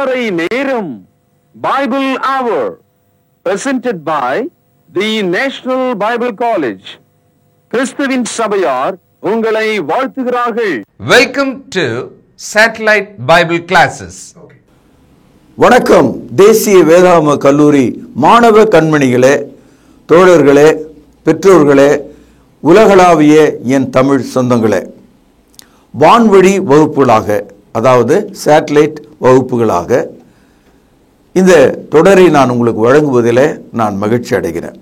அதிகாலை நேரம் பைபிள் அவர் presented by the National Bible College. கிறிஸ்துவின் சபையார் உங்களை வாழ்த்துகிறார்கள். Welcome to Satellite Bible Classes. வணக்கம். தேசிய வேதாகம கல்லூரி மாணவ கண்மணிகளே, தோழர்களே, பெற்றோர்களே, உலகளாவிய என் தமிழ் சொந்தங்களே, வான்வழி வகுப்புகளாக, அதாவது சேட்டலைட் வகுப்புகளாக இந்த தொடரை நான் உங்களுக்கு வழங்குவதில் நான் மகிழ்ச்சி அடைகிறேன்.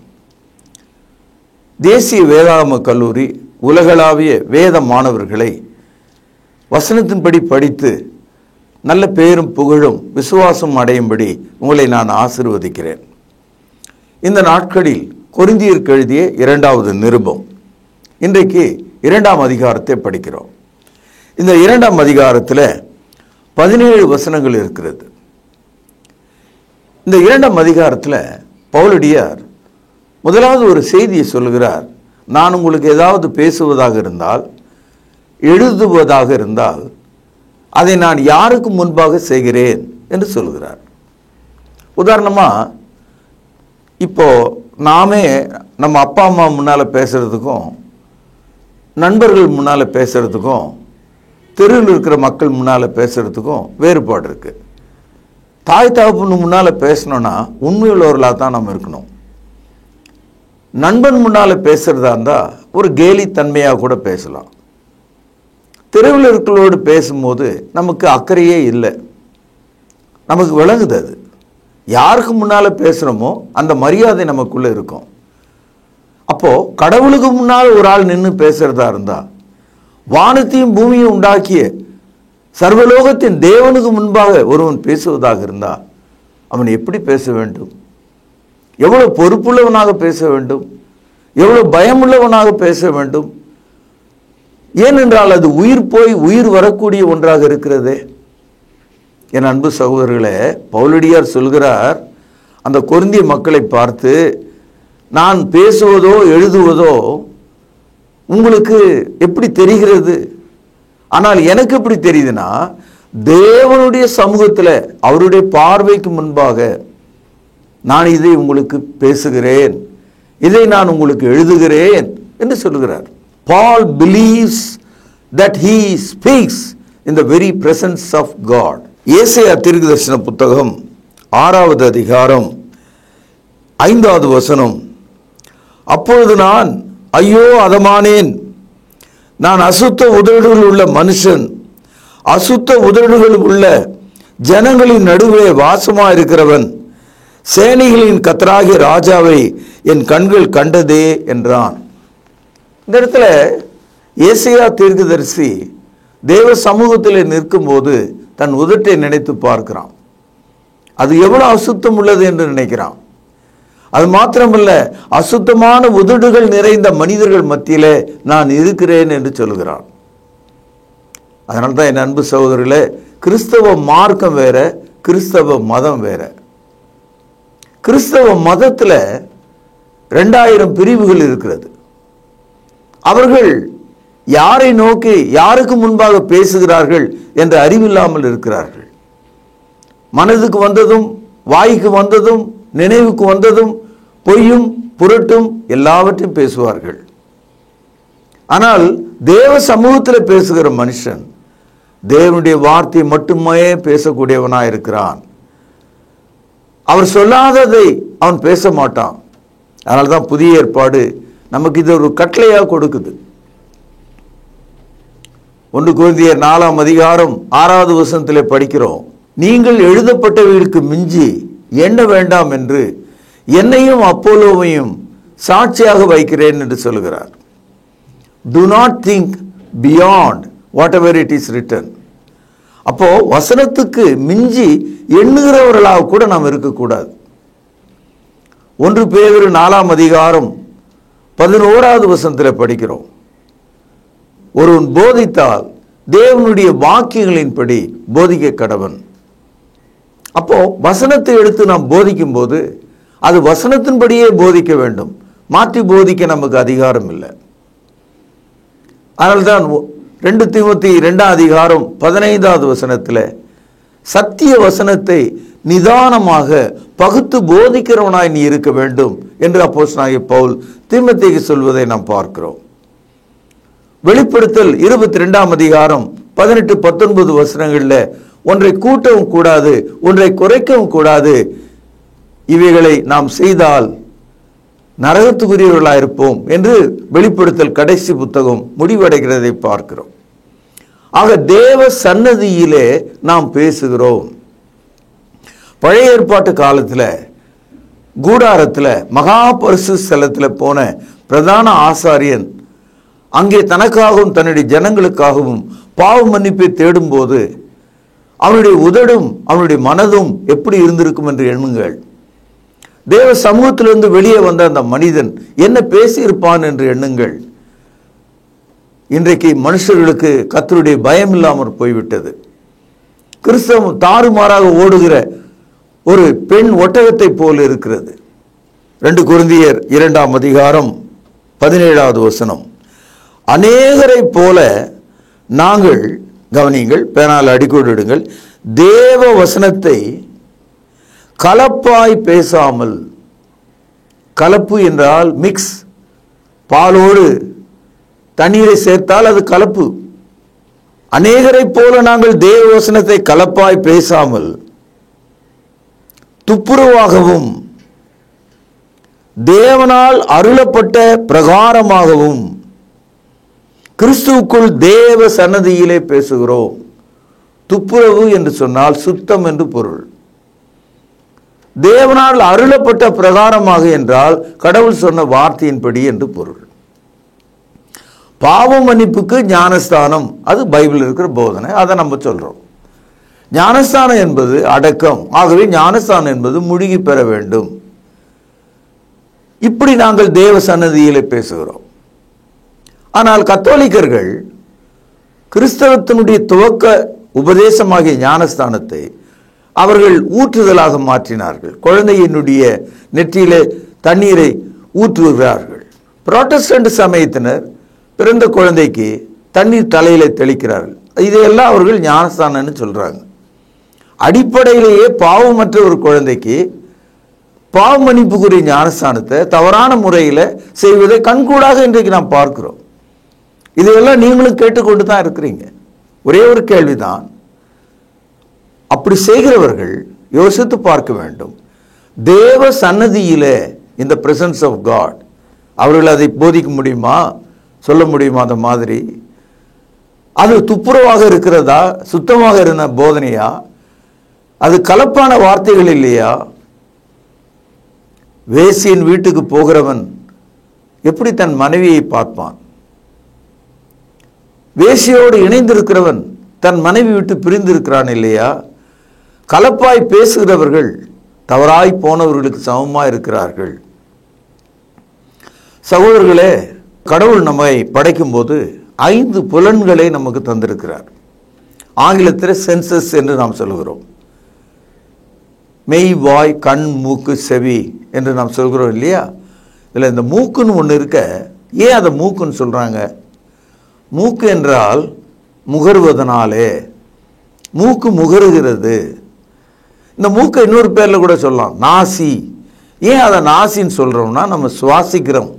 தேசிய வேதாகம கல்லூரி உலகளாவிய வேத மாணவர்களை வசனத்தின்படி படித்து நல்ல பேரும் புகழும் விசுவாசம் அடையும்படி உங்களை நான் ஆசீர்வதிக்கிறேன். இந்த நாட்களில் கொரிந்தியருக்கு எழுதிய 2வது நிருபம், இன்றைக்கு 2ஆம் அதிகாரத்தை படிக்கிறோம். இந்த 2ஆம் அதிகாரத்தில் 17 வசனங்கள் இருக்கிறது. இந்த 2ஆம் அதிகாரத்தில் பவுலடியார் முதலாவது ஒரு செய்தியை சொல்கிறார். நான் உங்களுக்கு ஏதாவது பேசுவதாக இருந்தால், எழுதுவதாக இருந்தால், அதை நான் யாருக்கு முன்பாக செய்கிறேன் என்று சொல்கிறார். உதாரணமாக, இப்போ நாமே நம்ம அப்பா அம்மா முன்னால் பேசுகிறதுக்கும், நண்பர்கள் முன்னால் பேசுகிறதுக்கும், தெருவில் இருக்கிற மக்கள் முன்னால் பேசுகிறதுக்கும் வேறுபாடு இருக்குது. தாய் தகப்பனு முன்னால் பேசணுன்னா உண்மையுள்ளவர்களாக தான் நம்ம இருக்கணும். நண்பன் முன்னால் பேசுகிறதா இருந்தால் ஒரு கேலித்தன்மையாக கூட பேசலாம். தெருவில் இருக்கிறோடு பேசும்போது நமக்கு அக்கறையே இல்லை, நமக்கு விளங்குது. அது யாருக்கு முன்னால் பேசுகிறோமோ அந்த மரியாதை நமக்குள்ளே இருக்கும். அப்போது கடவுளுக்கு முன்னால் ஒரு ஆள் நின்று பேசுகிறதா இருந்தால், வானத்தையும் பூமியும் உண்டாக்கிய சர்வலோகத்தின் தேவனுக்கு முன்பாக ஒருவன் பேசுவதாக இருந்தால் அவன் எப்படி பேச வேண்டும்? எவ்வளோ பொறுப்புள்ளவனாக பேச வேண்டும்? எவ்வளோ பயமுள்ளவனாக பேச வேண்டும்? ஏனென்றால் அது உயிர் போய் உயிர் வரக்கூடிய ஒன்றாக இருக்கிறதே. என் அன்பு சகோதரர்களே, பவுலடியார் சொல்கிறார், அந்த கொரிந்திய மக்களை பார்த்து, நான் பேசுவதோ எழுதுவதோ உங்களுக்கு எப்படி தெரிகிறது? ஆனால் எனக்கு எப்படி தெரியுதுன்னா, தேவனுடைய சமூகத்தில் அவருடைய பார்வைக்கு முன்பாக நான் இதை உங்களுக்கு பேசுகிறேன், இதை நான் உங்களுக்கு எழுதுகிறேன் என்று சொல்கிறார். Paul believes that he speaks in the very presence of God. ஏசாயா தீர்க்கதரிசன புத்தகம் 6வது அதிகாரம் 5வது வசனம், அப்பொழுது நான் ஐயோ அதமானேன், நான் அசுத்த உதடுகள் உள்ள மனுஷன், அசுத்த உதடுகள் உள்ள ஜனங்களின் நடுவே வாசமாக இருக்கிறவன், சேனைகளின் கர்த்தராகிய ராஜாவை என் கண்கள் கண்டதே என்றான். இந்த இடத்துல ஏசாயா தீர்க்கதரிசி தேவ சமூகத்தில் நிற்கும்போது தன் உதட்டை நினைத்து பார்க்கிறான். அது எவ்வளவு அசுத்தம் உள்ளது என்று நினைக்கிறான். அது மாத்திரமல்ல, அசுத்தமான உதடுகள் நிறைந்த மனிதர்கள் மத்தியிலே நான் இருக்கிறேன் என்று சொல்கிறான். அதனால தான் என் அன்பு சகோதரர்களே, கிறிஸ்தவ மார்க்கம் வேற, கிறிஸ்தவ மதம் வேற. கிறிஸ்தவ மதத்தில் 2000 பிரிவுகள் இருக்கிறது. அவர்கள் யாரை நோக்கி யாருக்கு முன்பாக பேசுகிறார்கள் என்ற அறிவில்லாமல் இருக்கிறார்கள். மனதுக்கு வந்ததும், வாய்க்கு வந்ததும், நினைவுக்கு வந்ததும், பொய்யும் புரட்டும் எல்லாவற்றையும் பேசுவார்கள். ஆனால் தேவ சமூகத்தில் பேசுகிற மனுஷன் தேவனுடைய வார்த்தை மட்டுமே பேசக்கூடியவனாக இருக்கிறான். அவர் சொல்லாததை அவன் பேச மாட்டான். அதனால தான் புதிய ஏற்பாடு நமக்கு இது ஒரு கட்டளையாக கொடுக்குது. 1 கொரிந்தியர் 4ஆம் அதிகாரம் 6வது வசனத்திலே படிக்கிறோம், நீங்கள் எழுதப்பட்டவர்களுக்கு மிஞ்சி எண்ண வேண்டாம் என்று என்னையும் அப்போலோவையும் சாட்சியாக வைக்கிறேன் என்று சொல்கிறார். Do not think beyond whatever it is written. அப்போ வசனத்துக்கு மிஞ்சி எண்ணுகிறவர்களாக கூட நாம் இருக்கக்கூடாது. 1 பேதுரு 4ஆம் அதிகாரம் 11வது வசனத்தில் படிக்கிறோம், ஒருவன் போதித்தால் தேவனுடைய வாக்கியங்களின்படி போதிக்க கடவன். அப்போ வசனத்தை எடுத்து நாம் போதிக்கும் போது அது வசனத்தின்படியே போதிக்க வேண்டும், மாற்றி போதிக்க நமக்கு அதிகாரம் இல்லை. அதனால்தான் 2 தீமோத்தேயு 2ஆம் அதிகாரம் 15வது வசனத்தில் சத்திய வசனத்தை நிதானமாக பகுத்து போதிக்கிறவனாய் நீ இருக்க வேண்டும் என்று அப்போஸ்தலனாகிய பவுல் தீமோத்தேயுக்கு சொல்வதை நாம் பார்க்கிறோம். வெளிப்படுத்தல் 22ஆம் அதிகாரம் 18-19 வசனங்கள்ல ஒன்றை கூட்டவும் கூடாது, ஒன்றை குறைக்கவும் கூடாது, இவைகளை நாம் செய்தால் நரகத்துக்குரியவர்களாயிருப்போம் என்று வெளிப்படுத்தல் கடைசி புத்தகம் முடிவடைகிறதை பார்க்கிறோம். ஆக தேவ சன்னதியிலே நாம் பேசுகிறோம். பழைய ஏற்பாட்டு காலத்தில் கூடாரத்தில் மகா பரிசு ஸ்தலத்தில் போன பிரதான ஆசாரியன் அங்கே தனக்காகவும் தன்னுடைய ஜனங்களுக்காகவும் பாவ மன்னிப்பை தேடும்போது அவனுடைய உதடும் அவனுடைய மனதும் எப்படி இருந்திருக்கும் என்று எண்ணுங்கள். தேவ சமூகத்திலிருந்து வெளியே வந்த அந்த மனிதன் என்ன பேசியிருப்பான் என்று எண்ணுங்கள். இன்றைக்கு மனுஷர்களுக்கு கர்த்தருடைய பயம் இல்லாமல் போய்விட்டது. கிறிஸ்தவம் தாறுமாறாக ஓடுகிற ஒரு பெண் ஒட்டகத்தை போல இருக்கிறது. 2 கொரிந்தியர் 2ஆம் அதிகாரம் 17வது வசனம், அநேகரை போல நாங்கள், கவனிங்கள், பேனால் அடிக்கோடிடுங்கள், தேவ வசனத்தை கலப்பாய் பேசாமல், கலப்பு என்றால் மிக்ஸ், பாலோடு தண்ணீரை சேர்த்தால் அது கலப்பு. அநேகரை போல நாங்கள் தேவ வசனத்தை கலப்பாய் பேசாமல் துப்புரவாகவும் தேவனால் அருளப்பட்ட பிரகாரமாகவும் கிறிஸ்துவுக்குள் தேவ சன்னதியிலே பேசுகிறோம். துப்புரவு என்று சொன்னால் சுத்தம் என்று பொருள். தேவனால் அருளப்பட்ட பிரகாரமாக என்றால் கடவுள் சொன்ன வார்த்தையின்படி என்று பொருள். பாவ மன்னிப்புக்கு ஞானஸ்தானம், அது பைபிள் இருக்கிற போதனை, அதை நம்ம சொல்றோம். ஞானஸ்தானம் என்பது அடக்கம், ஆகவே ஞானஸ்தானம் என்பது முழுகி பெற வேண்டும். இப்படி நாங்கள் தேவ சன்னதியிலே பேசுகிறோம். ஆனால் கத்தோலிக்கர்கள் கிறிஸ்தவத்தினுடைய துவக்க உபதேசமாகிய ஞானஸ்தானத்தை அவர்கள் ஊற்றுதலாக மாற்றினார்கள். குழந்தையினுடைய நெற்றியிலே தண்ணீரை ஊற்றுகிறார்கள். புராட்டஸ்டன்ட் சமயத்தினர் பிறந்த குழந்தைக்கு தண்ணீர் தலையில தெளிக்கிறார்கள். இதையெல்லாம் அவர்கள் ஞானஸ்தானம்னு சொல்றாங்க. அடிப்படையிலேயே பாவமற்ற ஒரு குழந்தைக்கு பாவ மன்னிப்புக்குரிய ஞானஸ்தானத்தை தவறான முறையில் செய்வதை கண்கூடாக இன்றைக்கு நாம் பார்க்கிறோம். இதையெல்லாம் நீங்களும் கேட்டுக்கொண்டு தான் இருக்கிறீங்க. ஒரே ஒரு கேள்விதான், அப்படி செய்கிறவர்கள் யோசித்து பார்க்க வேண்டும். தேவ சன்னதியிலே இந்த பிரசன்ஸ் ஆஃப் காட் அவர்கள் அதை போதிக்க முடியுமா, சொல்ல முடியுமா? அந்த மாதிரி அது துப்புரவாக இருக்கிறதா, சுத்தமாக இருந்த போதனையா, அது கலப்பான வார்த்தைகள் இல்லையா? வேசியின் வீட்டுக்கு போகிறவன் எப்படி தன் மனைவியை பார்ப்பான்? வேசியோடு இணைந்திருக்கிறவன் தன் மனைவி விட்டு பிரிந்திருக்கிறான் இல்லையா? கலப்பாய் பேசுகிறவர்கள் தவறாய் போனவர்களுக்கு சமமாக இருக்கிறார்கள். சகோதரர்களே, கடவுள் நம்மை படைக்கும் போது 5 புலன்களை நமக்கு தந்திருக்கிறார். ஆங்கிலத்தில் சென்சஸ் என்று நாம் சொல்கிறோம். மெய், வாய், கண், மூக்கு, செவி என்று நாம் சொல்கிறோம் இல்லையா? இதில் இந்த மூக்குன்னு ஒன்று இருக்க, ஏன் அதை மூக்குன்னு சொல்கிறாங்க? மூக்கு என்றால் முகர்வதனாலே, மூக்கு முகருகிறது. இந்த மூக்கை இன்னொரு பேரில் கூட சொல்லலாம், நாசி. ஏன் அதை நாசின்னு சொல்கிறோம்னா, நம்ம சுவாசிக்கிறோம்,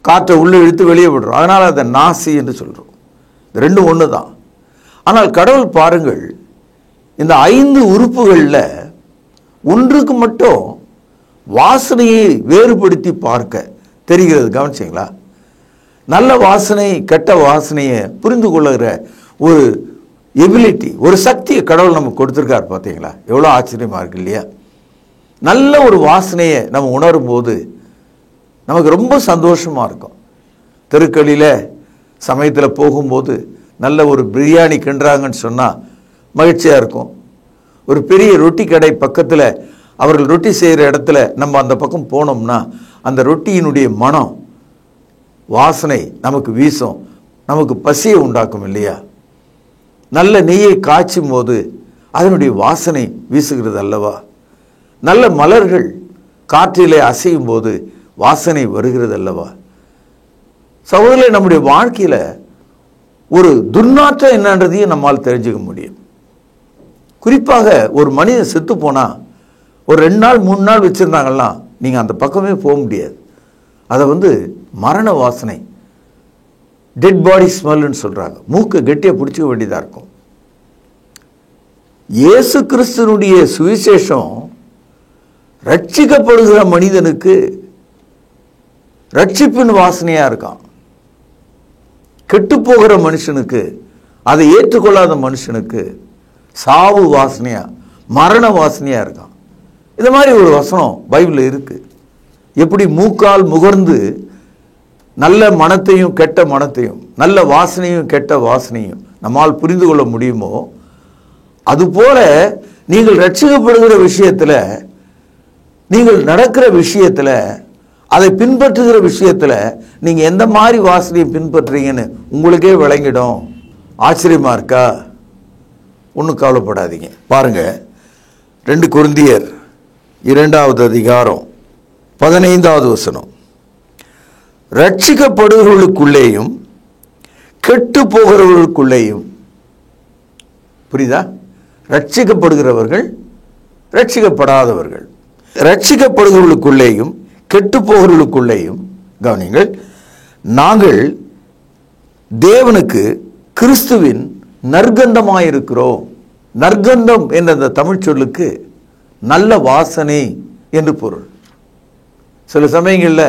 காற்றை உள்ளே இழுத்து வெளியே விடுறோம், அதனால் அதை நாசி என்று சொல்கிறோம். இது ரெண்டும் ஒன்று தான். ஆனால் கடவுள் பாருங்கள், இந்த 5 உறுப்புகளில் ஒன்றுக்கு மட்டும் வாசனையை வேறுபடுத்தி பார்க்க தெரிகிறது. கவனிச்சிங்களா? நல்ல வாசனை கெட்ட வாசனையை புரிந்து கொள்ளுகிற ஒரு எபிலிட்டி, ஒரு சக்தியை கடவுள் நமக்கு கொடுத்துருக்கார். பார்த்தீங்களா? எவ்வளோ ஆச்சரியமாக இருக்கு இல்லையா? நல்ல ஒரு வாசனையை நம்ம உணரும் போது நமக்கு ரொம்ப சந்தோஷமாக இருக்கும். தெருக்களில் சமயத்தில் போகும்போது நல்ல ஒரு பிரியாணி கிண்டுறாங்கன்னு சொன்னால் மகிழ்ச்சியாக இருக்கும். ஒரு பெரிய ரொட்டி கடை பக்கத்தில் அவர்கள் ரொட்டி செய்கிற இடத்துல நம்ம அந்த பக்கம் போனோம்னா அந்த ரொட்டியினுடைய மனம், வாசனை நமக்கு வீசும், நமக்கு பசியை உண்டாக்கும் இல்லையா? நல்ல நெய்யை காய்ச்சும் போது அதனுடைய வாசனை வீசுகிறது அல்லவா? நல்ல மலர்கள் காற்றிலே அசையும் போது வாசனை வருகிறது அல்லவா? சகோதரர்களே, நம்முடைய வாழ்க்கையில் ஒரு துர்நாற்றம் என்னன்றதையும் நம்மால் தெரிஞ்சுக்க முடியும். குறிப்பாக ஒரு மனிதன் செத்து போனா ஒரு 2 நாள் 3 நாள் வச்சிருந்தாங்கன்னா நீங்க அந்த பக்கமே போக முடியாது. அதை மரண வாசனை, டெட் பாடி ஸ்மெல்னு சொல்றாங்க. மூக்கு கெட்டியா பிடிச்சிக்க வேண்டியதா இருக்கும். இயேசு கிறிஸ்துனுடைய சுவிசேஷம் ரட்சிக்கப்படுகிற மனிதனுக்கு ரட்சிப்பின் வாசனையா இருக்கான். கெட்டு போகிற மனுஷனுக்கு, அதை ஏற்றுக்கொள்ளாத மனுஷனுக்கு சாவு வாசனையா, மரண வாசனையா இருக்கான். இந்த மாதிரி ஒரு வசனம் பைபிள்ல இருக்கு. எப்படி மூக்கால் முகர்ந்து நல்ல மனத்தையும் கெட்ட மனத்தையும், நல்ல வாசனையும் கெட்ட வாசனையும் நம்மால் புரிந்து கொள்ள முடியுமோ, அதுபோல நீங்கள் ரட்சிக்கப்படுகிற விஷயத்துல, நீங்கள் நடக்கிற விஷயத்துல, அதை பின்பற்றுகிற விஷயத்துல நீங்க எந்த மாதிரி வாசனையை பின்பற்றுறீங்கன்னு உங்களுக்கே விளங்கிடும். ஆச்சரியமா இருக்கா? ஒன்றும் கவலைப்படாதீங்க. பாருங்க, 2 கொரிந்தியர் 2வது அதிகாரம் 15வது வசனம். ரட்சிக்கப்படுகிறவர்களுக்குள்ளேயும் கெட்டு போகிறவர்களுக்குள்ளேயும். புரியுதா? ரட்சிக்கப்படுகிறவர்கள், ரட்சிக்கப்படாதவர்கள். ரட்சிக்கப்படுகிறவர்களுக்குள்ளேயும் கெட்டு போகிறவர்களுக்குள்ளேயும் கவனிங்கள், நாங்கள் தேவனுக்கு கிறிஸ்துவின் நற்கந்தமாயிருக்கிறோம். நற்கந்தம் என்ற அந்த தமிழ் சொல்லுக்கு நல்ல வாசனை என்று பொருள். சில சமயங்களில்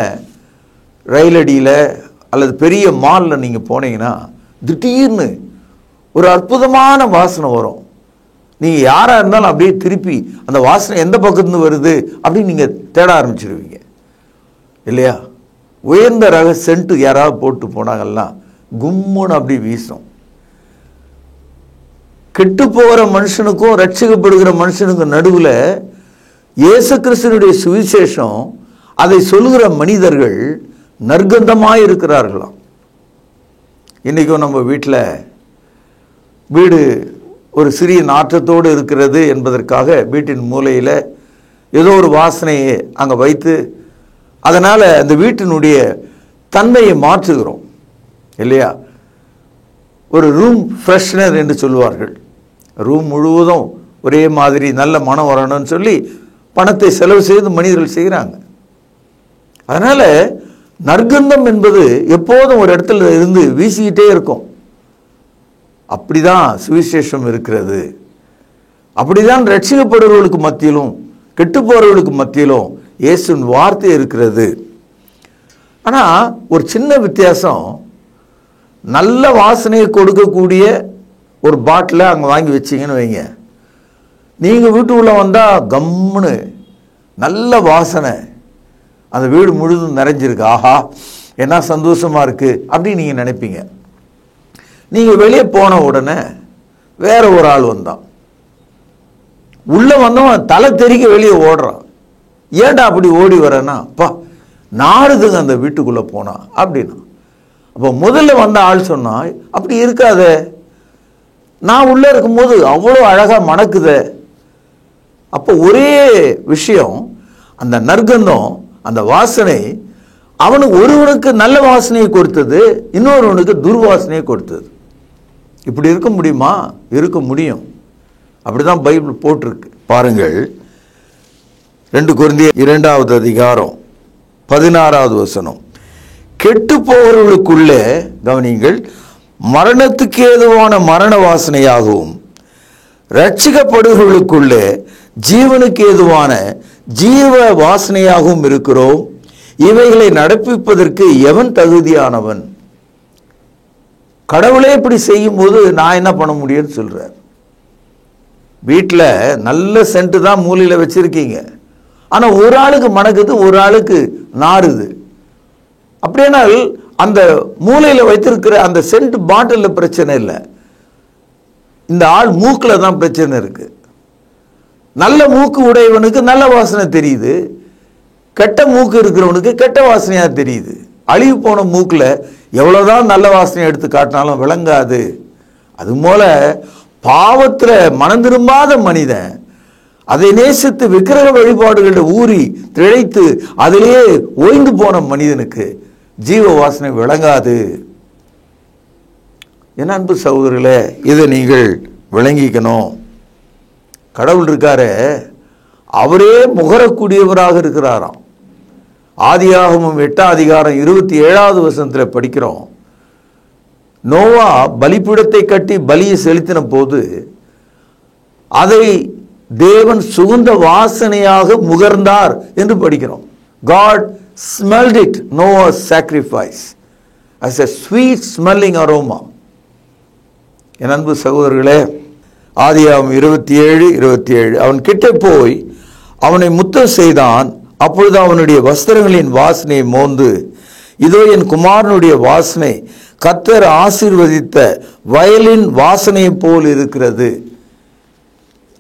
ரயில் அடியில் அல்லது பெரிய மாலில் நீங்கள் போனீங்கன்னா திடீர்னு ஒரு அற்புதமான வாசனை வரும். நீங்கள் யாராக இருந்தாலும் அப்படியே திருப்பி அந்த வாசனை எந்த பக்கத்துலேருந்து வருது அப்படின்னு நீங்கள் தேட ஆரம்பிச்சிருவீங்க இல்லையா? உயர்ந்த ரக சென்ட்டு யாராவது போட்டு போனாங்கன்னா கும்முன்னு அப்படி வீசும். கெட்டு போகிற மனுஷனுக்கும் ரட்சிக்கப்படுகிற மனுஷனுக்கும் நடுவில் இயேசு கிறிஸ்துவினுடைய சுவிசேஷம், அதை சொல்லுகிற மனிதர்கள் நற்கந்தமாய் இருக்கிறார்களாம். இன்றைக்கும் நம்ம வீடு ஒரு சிறிய நாற்றத்தோடு இருக்கிறது என்பதற்காக வீட்டின் மூலையில் ஏதோ ஒரு வாசனையை அங்கே வைத்து அதனால் அந்த வீட்டினுடைய தன்மையை மாற்றுகிறோம் இல்லையா? ஒரு ரூம் ஃப்ரெஷ்னர் என்று சொல்லுவார்கள். ரூம் முழுவதும் ஒரே மாதிரி நல்ல மனம் வரணும்னு சொல்லி பணத்தை செலவு செய்து மனிதர்கள் செய்கிறாங்க. அதனால் நற்கந்தம் என்பது எப்போதும் ஒரு இடத்துல இருந்து வீசிக்கிட்டே இருக்கும். அப்படிதான் சுவிசேஷம் இருக்கிறது. அப்படிதான் ரட்சிக்கப்படுபவர்களுக்கு மத்தியிலும் கெட்டு போறவர்களுக்கு மத்தியிலும் இயேசுவின் வார்த்தை இருக்கிறது. ஆனால் ஒரு சின்ன வித்தியாசம், நல்ல வாசனையை கொடுக்கக்கூடிய ஒரு பாட்டிலை அங்கே வாங்கி வச்சிங்கன்னு வைங்க, நீங்கள் வீட்டுக்குள்ளே வந்தால் கம்முன்னு நல்ல வாசனை அந்த வீடு முழுதும் நிறைஞ்சிருக்கு. ஆஹா, என்ன சந்தோஷமாக இருக்குது அப்படின்னு நீங்கள் நினைப்பீங்க. நீங்கள் வெளியே போன உடனே வேற ஒரு ஆள் வந்தான். உள்ளே வந்தவன் தலை தெறிக்க வெளியே ஓடுறான். ஏன்டா அப்படி ஓடி வரேன்னா, அப்பா நாடுதுங்க அந்த வீட்டுக்குள்ளே போனா அப்படின்னா. அப்போ முதல்ல வந்த ஆள் சொன்னா, அப்படி இருக்காத, நான் உள்ளே இருக்கும்போது அவ்வளோ அழகாக மணக்குத. அப்போ ஒரே விஷயம், அந்த நற்கந்தம், அந்த வாசனை அவனுக்கு ஒருவனுக்கு நல்ல வாசனையை கொடுத்தது, இன்னொருவனுக்கு துர்வாசனையை கொடுத்தது. இப்படி இருக்க முடியுமா? இருக்க முடியும். அப்படிதான் பைபிள் போட்டிருக்கு. பாருங்கள், 2 கொரிந்தியர் 2வது அதிகாரம் 16வது வசனம். கெட்டு போகிறவர்களுக்குள்ளே கவனிங்கள், மரணத்துக்கு ஏதுவான மரண வாசனையாகவும் ரட்சிக்கப்படுகிறவர்களுக்குள்ளே ஜீவனுக்கு ஏதுவான ஜீவ வாசனையாகவும் இருக்கிறோம். இவைகளை நடப்பிப்பதற்கு எவன் தகுதியானவன்? கடவுளே இப்படி செய்யும் போது நான் என்ன பண்ண முடியும்னு சொல்றார். வீட்டில் நல்ல சென்ட் தான் மூலையில் வச்சிருக்கீங்க, ஆனால் ஒரு ஆளுக்கு மணக்குது, ஒரு ஆளுக்கு நாறுது. அப்படியானால் அந்த மூலையில் வைத்திருக்கிற அந்த சென்ட் பாட்டிலில் பிரச்சனை இல்லை, இந்த ஆள் மூக்கில் தான் பிரச்சனை இருக்கு. நல்ல மூக்கு உடையவனுக்கு நல்ல வாசனை தெரியுது, கெட்ட மூக்கு இருக்கிறவனுக்கு கெட்ட வாசனையாக தெரியுது. அழிவு போன மூக்கில் எவ்வளோதான் நல்ல வாசனை எடுத்து காட்டினாலும் விளங்காது. அதுபோல பாவத்தில் மனம் திரும்பாத மனிதன், அதை நேசித்து விக்கிரக வழிபாடுகளில் ஊறி திளைத்து அதிலேயே ஓய்ந்து போன மனிதனுக்கு ஜீவ வாசனை விளங்காது. என் அன்பு சகோதரர்களே, இதை நீங்கள் விளங்கிக்கணும். கடவுள் இருக்காரே, அவரே முகரக்கூடியவராக இருக்கிறாராம். ஆதியாகமம் 8ஆம் அதிகாரம் 27வது வசனத்தில் படிக்கிறோம். நோவா பலிபீடத்தை கட்டி பலியை செலுத்தின போது அதை தேவன் சுகந்த வாசனையாக முகர்ந்தார் என்று படிக்கிறோம். God smelled it, Noah's sacrifice, as a sweet smelling aroma. என் அன்பு சகோதரர்களே, ஆதியாகமம் 27:27 அவன் கிட்ட போய் அவனை முத்தம் செய்தான். அப்பொழுது அவனுடைய வஸ்திரங்களின் வாசனையை மோந்து, இதோ என் குமாரனுடைய வாசனை கர்த்தர் ஆசீர்வதித்த வயலின் வாசனை போல் இருக்கிறது.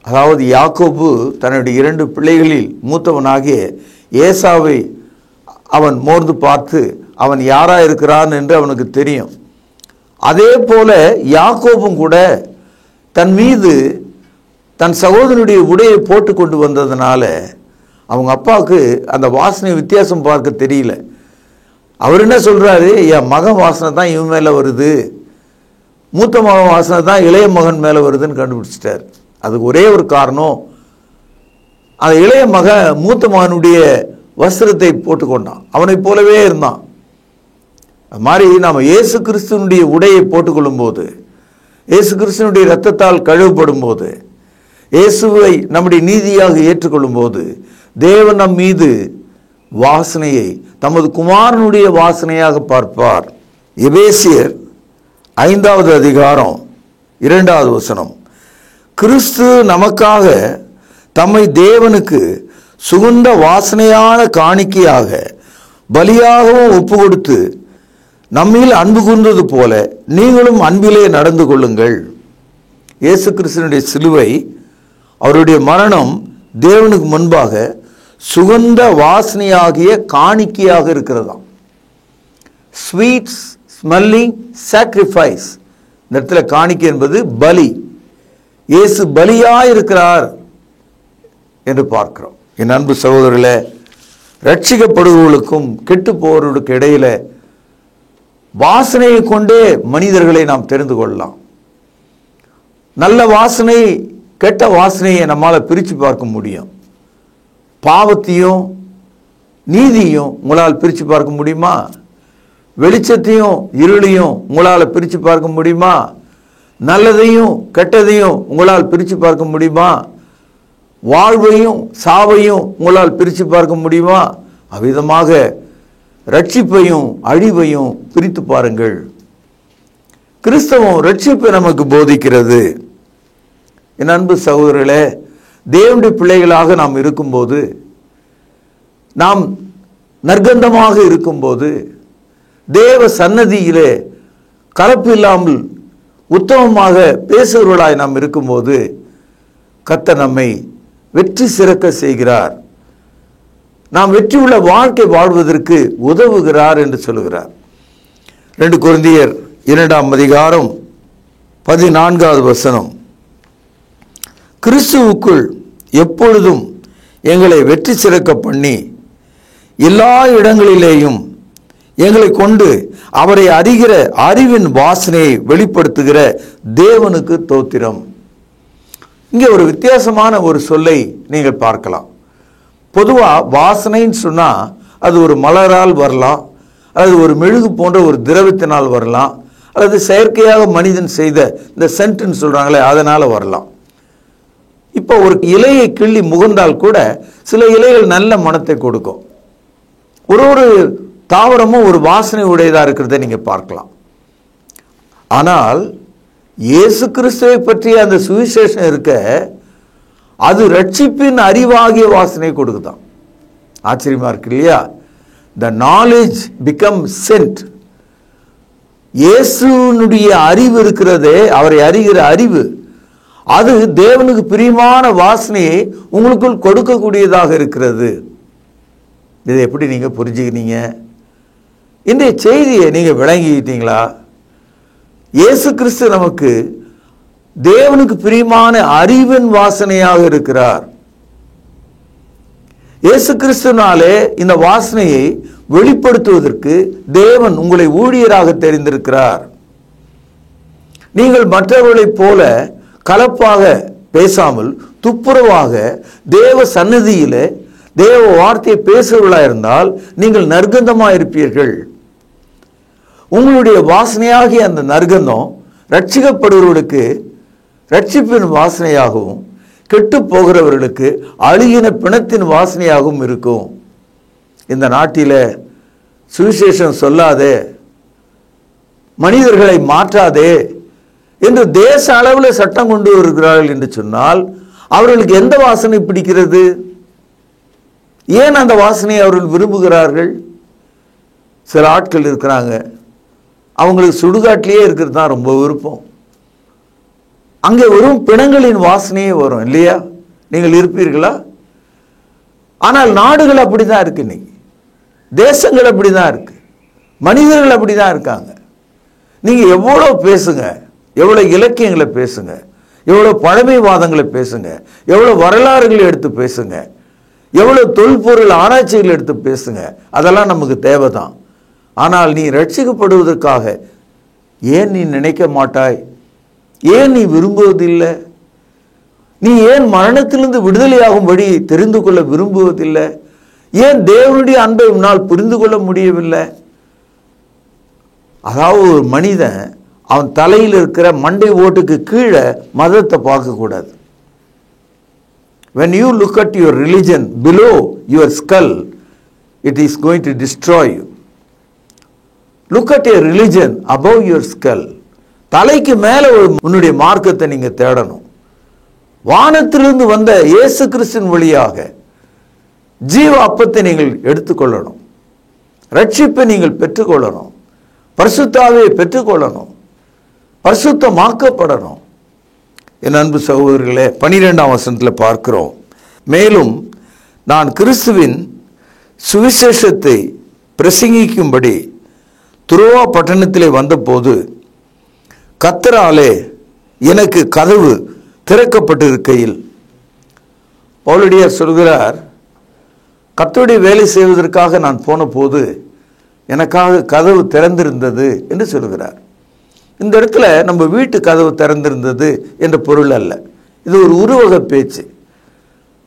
அதாவது யாக்கோபு தன்னுடைய 2 பிள்ளைகளில் மூத்தவனாகிய ஏசாவை அவன் மோர்ந்து பார்த்து அவன் யாரா இருக்கிறான் என்று அவனுக்கு தெரியும். அதே போல யாக்கோபும் கூட தன் மீது தன் சகோதரனுடைய உடையை போட்டு கொண்டு வந்ததுனால அவங்க அப்பாவுக்கு அந்த வாசனை வித்தியாசம் பார்க்க தெரியல. அவர் என்ன சொல்றாரு, என் மகன் வாசனை தான் இவன் மேலே வருது, மூத்த மகன் வாசனை தான் இளைய மகன் மேலே வருதுன்னு கண்டுபிடிச்சிட்டார். அதுக்கு ஒரே ஒரு காரணம், அந்த இளைய மகன் மூத்த மகனுடைய வஸ்திரத்தை போட்டுக்கொண்டான், அவனை போலவே இருந்தான். அது மாதிரி நாம் இயேசு கிறிஸ்துவனுடைய உடையை போட்டுக்கொள்ளும் போது, இயேசு கிறிஸ்துவனுடைய இரத்தத்தால் கழுவப்படும் போது, இயேசுவை நம்முடைய நீதியாக ஏற்றுக்கொள்ளும் போது தேவன் நம் மீது வாசனையை தமது குமாரனுடைய வாசனையாக பார்ப்பார். எபேசியர் 5வது அதிகாரம் 2வது வசனம், கிறிஸ்து நமக்காக தம்மை தேவனுக்கு சுகந்த வாசனையான காணிக்கையாக பலியாகவும் ஒப்பு கொடுத்து நம்மில் அன்பு கூர்ந்தது போல நீங்களும் அன்பிலே நடந்து கொள்ளுங்கள். இயேசு கிறிஸ்துவினுடைய சிலுவை, அவருடைய மரணம் தேவனுக்கு முன்பாக சுகந்த வாசனையாகிய காணிக்கையாக இருக்கிறதாம். Sweet smelling sacrifice. இந்த இடத்துல காணிக்கை என்பது பலி. இயேசு பலியாய் இருக்கிறார் என்று பார்க்கிறோம். என் அன்பு சகோதரர்களே, ரட்சிக்கப்படுவர்களுக்கும் கெட்டு போவர்களுக்கு இடையில வாசனையை கொண்டே மனிதர்களை நாம் தெரிந்து கொள்ளலாம். நல்ல வாசனை கெட்ட வாசனையை நம்மால் பிரித்து பார்க்க முடியும். பாவத்தையும் நீதியும் உங்களால் பிரித்து பார்க்க முடியுமா? வெளிச்சத்தையும் இருளையும் உங்களால் பிரித்து பார்க்க முடியுமா? நல்லதையும் கெட்டதையும் உங்களால் பிரித்து பார்க்க முடியுமா? வாழ்வையும் சாவையும் உங்களால் பிரித்து பார்க்க முடியுமா? அவ்விதமாக ரட்சிப்பையும் அழிவையும் பிரித்து பாருங்கள். கிறிஸ்தவம் ரட்சிப்பை நமக்கு போதிக்கிறது. என் அன்பு சகோதரர்களே, தேவனுடைய பிள்ளைகளாக நாம் இருக்கும்போது, நாம் நற்கந்தமாக இருக்கும்போது, தேவ சன்னதியிலே கலப்பு இல்லாமல் உத்தமமாக பேசுகிறவர்களாய் நாம் இருக்கும்போது கர்த்தர் நம்மை வெற்றி சிறக்க செய்கிறார். நாம் வெற்றி உள்ள வாழ்க்கை வாழ்வதற்கு உதவுகிறார் என்று சொல்லுகிறார். 2 கொரிந்தியர் 2ஆம் அதிகாரம் 14வது வசனம், கிறிஸ்துவுக்குள் எப்பொழுதும் எங்களை வெற்றி சிறக்க பண்ணி எல்லா இடங்களிலேயும் எங்களை கொண்டு அவரை அறிகிற அறிவின் வாசனையை வெளிப்படுத்துகிற தேவனுக்கு தோத்திரம். இங்கே ஒரு வித்தியாசமான ஒரு சொல்லை நீங்கள் பார்க்கலாம். பொதுவாக வாசனைன்னு சொன்னால் அது ஒரு மலரால் வரலாம், அல்லது ஒரு மெழுகு போன்ற ஒரு திரவத்தினால் வரலாம், அல்லது செயற்கையாக மனிதன் செய்த இந்த சென்ட்னு சொல்கிறாங்களே அதனால் வரலாம். இப்போ ஒரு இலையை கிள்ளி முகர்ந்தால் கூட சில இலைகள் நல்ல மணத்தை கொடுக்கும். ஒரு தாவரமும் ஒரு வாசனை உடையதாக இருக்கிறத நீங்கள் பார்க்கலாம். ஆனால் இயேசு கிறிஸ்துவை பற்றிய அந்த சுவிசேஷம் இருக்க, அது ரட்சிப்பின் அறிவாகிய வாசனை கொடுக்குதான். ஆச்சரியமா இருக்கு இல்லையா? The knowledge becomes scent. இயேசுனுடைய அறிவு இருக்கிறதே, அவரை அறிகிற அறிவு, அது தேவனுக்கு பிரியமான வாசனையை உங்களுக்குள் கொடுக்கக்கூடியதாக இருக்கிறது. இதை எப்படி நீங்க புரிஞ்சுக்கிறீங்க? இந்த செய்தியை நீங்க விளங்கிட்டீங்களா? இயேசு கிறிஸ்து நமக்கு தேவனுக்கு பிரியமான அறிவின் வாசனையாக இருக்கிறார். இயேசு கிறிஸ்துனாலே இந்த வாசனையை வெளிப்படுத்துவதற்கு தேவன் உங்களை ஊழியராக தெரிந்திருக்கிறார். நீங்கள் மற்றவர்களைப் போல கலப்பாக பேசாமல் துப்புரவாக தேவ சந்நிதியில தேவ வார்த்தையை பேசுவர்களாக இருந்தால் நீங்கள் நற்கந்தமாக இருப்பீர்கள். உங்களுடைய வாசனையாகிய அந்த நற்கந்தம் ரட்சிக்கப்படுவர்களுக்கு ரட்சிப்பின் வாசனையாகவும் கெட்டு போகிறவர்களுக்கு அழுகின பிணத்தின் வாசனையாகவும் இருக்கும். இந்த நாட்டில் சுவிசேஷம் சொல்லாதே, மனிதர்களை மாற்றாதே என்று தேச அளவில் சட்டம் கொண்டு வருகிறார்கள் என்று சொன்னால் அவர்களுக்கு எந்த வாசனை பிடிக்கிறது? ஏன் அந்த வாசனையை அவர்கள் விரும்புகிறார்கள்? சில ஆட்கள் இருக்கிறாங்க, அவங்களுக்கு சுடுகாட்டிலேயே இருக்கிறது தான் ரொம்ப விருப்பம். அங்கே வரும் பிணங்களின் வாசனையே வரும் இல்லையா? நீங்கள் இருப்பீர்களா? ஆனால் நாடுகள் அப்படிதான் இருக்கு, இன்னைக்கு தேசங்கள் அப்படிதான் இருக்கு, மனிதர்கள் அப்படிதான் இருக்காங்க. நீங்க எவ்வளோ பேசுங்க, எவ்வளோ இலக்கியங்களை பேசுங்க, எவ்வளோ பழமைவாதங்களை பேசுங்க, எவ்வளோ வரலாறுகளை எடுத்து பேசுங்க, எவ்வளோ தொல்பொருள் ஆராய்ச்சிகள் எடுத்து பேசுங்க, அதெல்லாம் நமக்கு தேவைதான். ஆனால் நீ ரட்சிக்கப்படுவதற்காக ஏன் நீ நினைக்க மாட்டாய்? ஏன் நீ விரும்புவதில்லை? நீ ஏன் மரணத்திலிருந்து விடுதலையாகும்படி தெரிந்து கொள்ள விரும்புவதில்லை? ஏன் தேவனுடைய அன்பை உன்னால் புரிந்து கொள்ள முடியவில்லை? அதாவது ஒரு மனிதன் அவன் தலையில் இருக்கிற மண்டை ஓட்டுக்கு கீழே மதத்தை பார்க்கக்கூடாது. When you look at your religion below your skull, it is going to destroy you. Look at your religion above your skull. தலைக்கு மேலே உன்னுடைய மார்க்கத்தை நீங்க தேடணும். வானத்திலிருந்து வந்த இயேசு கிறிஸ்துவின் வழியாக ஜீவ அப்பத்தை நீங்கள் எடுத்துக்கொள்ளணும். ரட்சிப்பை நீங்கள் பெற்றுக்கொள்ளணும். பரிசுத்தாவியை பெற்றுக்கொள்ளணும். பரிசுத்தமாக்கப்படணும். என் அன்பு சகோதரர்களே, 12ஆம் வசனத்தில் பார்க்கிறோம், மேலும் நான் கிறிஸ்துவின் சுவிசேஷத்தை பிரசங்கிக்கும்படி துரோவா பட்டணத்திலே வந்தபோது கர்த்தராலே எனக்கு கதவு திறக்கப்பட்டிருக்கையில், பவுலடியார் சொல்கிறார், கர்த்தருடைய வேலை செய்வதற்காக நான் போன போது எனக்காக கதவு திறந்திருந்தது என்று சொல்கிறார். இந்த இடத்துல நம்ம வீட்டு கதவு திறந்திருந்தது என்ற பொருள் அல்ல, இது ஒரு உருவக பேச்சு.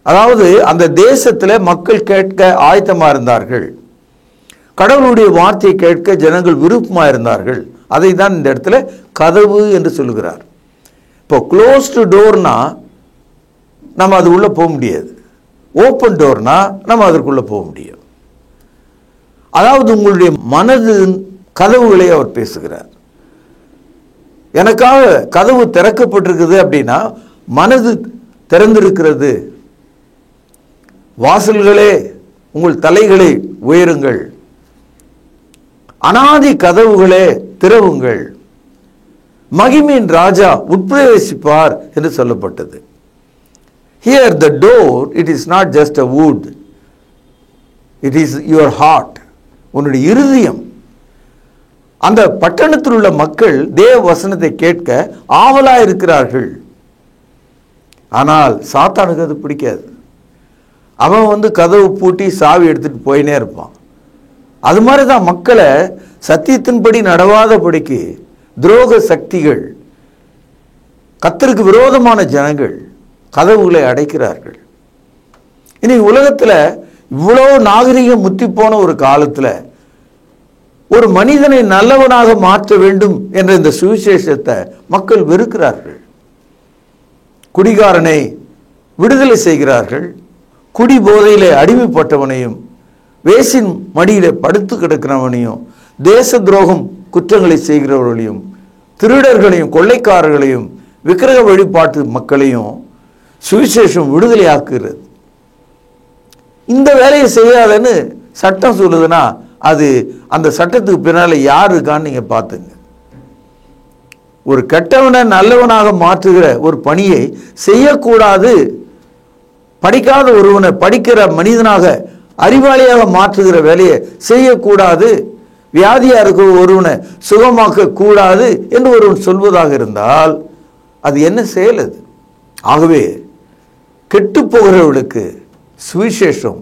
அதாவது அந்த தேசத்தில் மக்கள் கேட்க ஆயத்தமாக இருந்தார்கள், கடவுளுடைய வார்த்தையை கேட்க ஜனங்கள் விருப்பமாக இருந்தார்கள். அதை தான் இந்த இடத்துல கதவு என்று சொல்லுகிறார். இப்போ க்ளோஸ்டு டோர்னா நம்ம அது உள்ள போக முடியாது, ஓப்பன் டோர்னா நம்ம அதற்குள்ள போக முடியும். அதாவது உங்களுடைய மனது கதவுகளை அவர் பேசுகிறார். எனக்காக கதவு திறக்கப்பட்டிருக்குது அப்படின்னா மனது திறந்திருக்கிறது. வாசல்களே உங்கள் தலைகளை உயருங்கள், அனாதி கதவுகளே திறவுங்கள், மகிமையின் ராஜா உட்பிரவேசிப்பார் என்று சொல்லப்பட்டது. Here the door, it is not just a wood, it is your heart, உன்னுடைய இருதயம். அந்த பட்டணத்தில் உள்ள மக்கள் தேவ வசனத்தை கேட்க ஆவலாக இருக்கிறார்கள். ஆனால் சாத்தானுக்கு அது பிடிக்காது. அவன் கதவு பூட்டி சாவி எடுத்துட்டு போயினே இருப்பான். அது மாதிரி தான் மக்களை சத்தியத்தின்படி நடவாதபடிக்கு துரோக சக்திகள், கர்த்தருக்கு விரோதமான ஜனங்கள் கதவுகளை அடைக்கிறார்கள். இனி உலகத்தில் இவ்வளோ நாகரிகம் முத்தி போன ஒரு காலத்தில் ஒரு மனிதனை நல்லவனாக மாற்ற வேண்டும் என்ற இந்த சுவிசேஷத்தை மக்கள் வெறுக்கிறார்கள். குடிகாரனை விடுதலை செய்கிறார்கள், குடி போதையிலே அடிமைப்பட்டவனையும் வேசின் மடியிலே படுத்து கிடக்கிறவனையும் தேச துரோகம் குற்றங்களை செய்கிறவர்களையும் திருடர்களையும் கொள்ளைக்காரர்களையும் விக்கிரக வழிபாட்டு மக்களையும் சுவிசேஷம் விடுதலையாக்குகிறது. இந்த வேலையை செய்யாதன்னு சட்டம் சொல்லுதுன்னா அது அந்த சட்டத்துக்கு பின்னால் யார் இருக்கான்னு நீங்கள் பார்த்துங்க. ஒரு கெட்டவனை நல்லவனாக மாற்றுகிற ஒரு பணியை செய்யக்கூடாது, படிக்காத ஒருவனை படிக்கிற மனிதனாக அறிவாளியாக மாற்றுகிற வேலையை செய்யக்கூடாது, வியாதியாக இருக்கிற ஒருவனை சுகமாக்க கூடாது என்று ஒருவன் சொல்வதாக இருந்தால் அது என்ன செயல்? அது ஆகவே கெட்டு போகிறவர்களுக்கு சுவிசேஷம்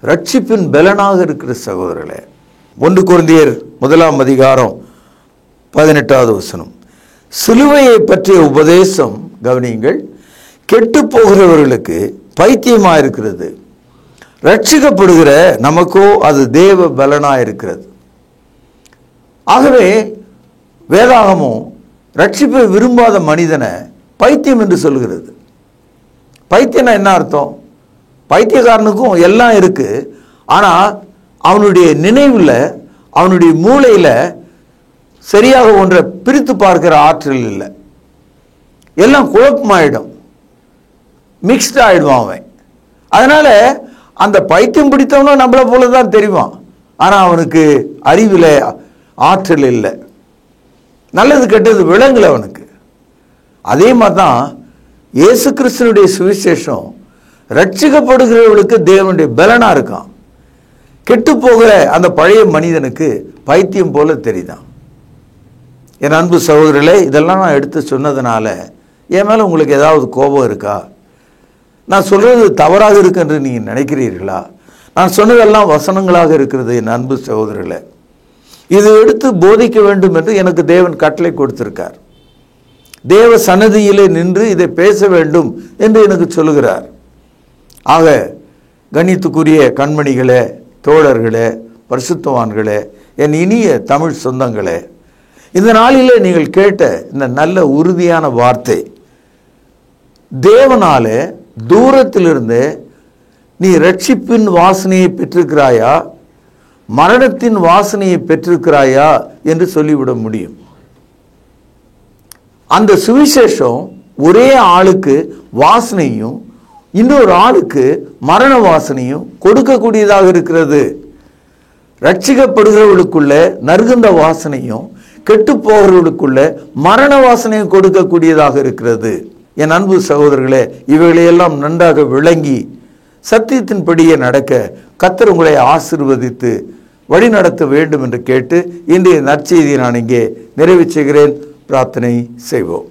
ரட்சிப்பின் பலனாக இருக்கிற சகோதரர்களே. 1 கொரிந்தியர் 1ஆம் அதிகாரம் 18வது வசனம், சிலுவையை பற்றிய உபதேசம் கவனியுங்கள், கெட்டு போகிறவர்களுக்கு பைத்தியமா இருக்கிறது, ரட்சிக்கப்படுகிற நமக்கோ அது தேவ பலனா இருக்கிறது. ஆகவே வேதாகமும் ரட்சிப்பை விரும்பாத மனிதனை பைத்தியம் என்று சொல்கிறது. பைத்தியம்னா என்ன அர்த்தம்? பைத்தியக்காரனுக்கும் எல்லாம் இருக்கு, ஆனா அவனுடைய நினைவில், அவனுடைய மூளையில சரியாக ஒன்றை பிரித்து பார்க்கிற ஆற்றல் இல்லை. எல்லாம் குழப்பமாயிடும், மிக்ஸ்ட் ஆயிடுவான் அவன். அதனால அந்த பைத்தியம் பிடித்தவனும் நம்மளை போலதான் தெரியுவான், ஆனா அவனுக்கு அறிவில் ஆற்றல் இல்லை, நல்லது கெட்டது விளங்கல அவனுக்கு. அதே மாதிரி தான் இயேசு கிறிஸ்துனுடைய சுவிசேஷம் ரட்சிக்கப்படுகிறவர்களுக்கு தேவனுடைய பலனா இருக்கான். கெட்டு போகிற அந்த பழைய மனிதனுக்கு பைத்தியம் போல தெரியுதான். என் அன்பு சகோதரர்களே, இதெல்லாம் நான் எடுத்து சொன்னதுனால என் மேல உங்களுக்கு ஏதாவது கோபம் இருக்கா? நான் சொல்றது தவறாக இருக்கு என்று நீங்க நினைக்கிறீர்களா? நான் சொன்னதெல்லாம் வசனங்களாக இருக்கிறது. என் அன்பு சகோதரர்களே, இது எடுத்து போதிக்க வேண்டும் என்று எனக்கு தேவன் கட்டளை கொடுத்திருக்கார். தேவ சன்னதியிலே நின்று இதை பேச வேண்டும் என்று எனக்கு சொல்லுகிறார். ஆக கண்ணியத்துக்குரிய கண்மணிகளே, தோழர்களே, பரிசுத்தவான்களே, என் இனிய தமிழ் சொந்தங்களே, இந்த நாளிலே நீங்கள் கேட்ட இந்த நல்ல உறுதியான வார்த்தை, தேவனாலே தூரத்திலிருந்து நீ ரட்சிப்பின் வாசனையை பெற்றிருக்கிறாயா, மரணத்தின் வாசனையை பெற்றிருக்கிறாயா என்று சொல்லிவிட முடியும். அந்த சுவிசேஷம் ஒரே ஆளுக்கு வாசனையும் இன்னொரு ஆளுக்கு மரண வாசனையும் கொடுக்கக்கூடியதாக இருக்கிறது. ரட்சிக்கப்படுகிறவர்களுக்குள்ள நறுகுந்த வாசனையும் கெட்டு போகிறவர்களுக்குள்ள மரண வாசனையும் கொடுக்கக்கூடியதாக இருக்கிறது. என் அன்பு சகோதரர்களே, இவைகளையெல்லாம் நன்றாக விளங்கி சத்தியத்தின்படியே நடக்க கர்த்தர் உங்களை ஆசீர்வதித்து வழி நடத்த வேண்டும் என்று கேட்டு இன்றைய நற்செய்தியை நான் இங்கே நிறைவு செய்கிறேன். பிரார்த்தனை செய்வோம்.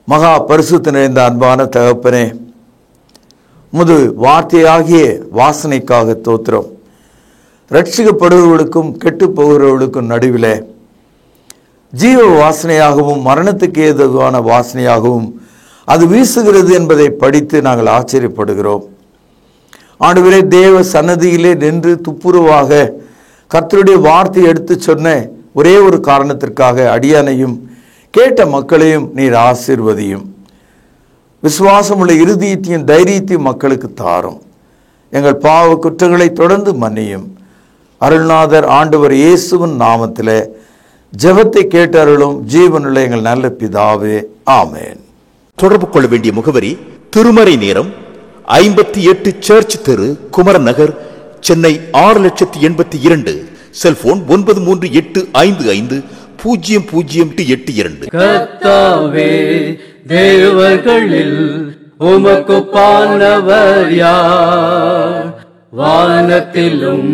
மகா பரிசுத்த நிறைந்த அன்பான தகப்பனே, முது வார்த்தையாகிய வாசனைக்காக தோத்திரம். ரட்சிக்கப்படுகிறவர்களுக்கும் கெட்டு போகிறவர்களுக்கும் நடுவில் ஜீவ வாசனையாகவும் மரணத்துக்கு ஏதுவான வாசனையாகவும் அது வீசுகிறது என்பதை படித்து நாங்கள் ஆச்சரியப்படுகிறோம். ஆண்டவரே, தேவ சன்னதியிலே நின்று துப்புரவாக கர்த்தருடைய வார்த்தை எடுத்து சொன்ன ஒரே ஒரு காரணத்திற்காக அடியானையும் கேட்ட மக்களையும் நீர் ஆசீர்வதியும். விசுவாசமுள்ள இருதயத்தையும் தைரியத்தையும் மக்களுக்கு தாரும். எங்கள் பாவ குற்றங்களை தொடர்ந்து மன்னியும். அருள்நாதர் ஆண்டவர் இயேசுவின் நாமத்தில் ஜெபத்தை கேட்டருளும் ஜீவனுள்ள எங்கள் நல்ல பிதாவே, ஆமேன். தொடர்பு கொள்ள வேண்டிய முகவரி: திருமறை நேரம், 58 சர்ச் தெரு, குமரன் நகர், சென்னை 6,82,000. செல்போன் 9385500882. கர்த்தாவே, தேவர்களில் உமக்குப்பானவர் யார்? வானத்திலும்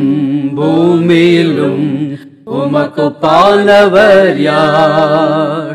பூமியிலும் உமக்குப்பானவர் யார்?